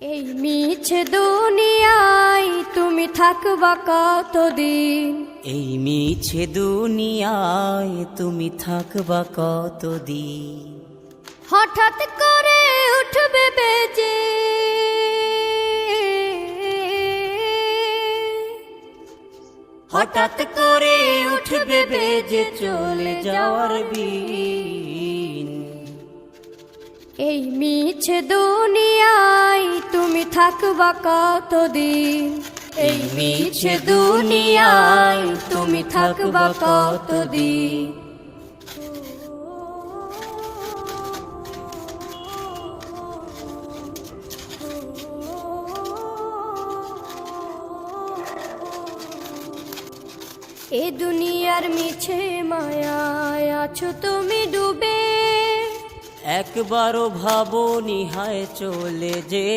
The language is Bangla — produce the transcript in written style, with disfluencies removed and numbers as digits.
এই মিছে দুনিয়ায় তুমি থাকবা কতদিন? এই মিছে দুনিয়ায় তুমি থাকবা কতদিন? হঠাৎ করে উঠবে বেজে হঠাৎ করে উঠবে বেজে চলে যাওয়ার বিন। এই মিছে দুনিয়ায় তুমি থাকবা কতদিন? এই মিছে দুনিয়ায় তুমি থাকবা কতদিন? এ দুনিয়ার মিছে মায়ায় আছো তুমি ডুবে, একবারও ভাবো নিহায় চলে যে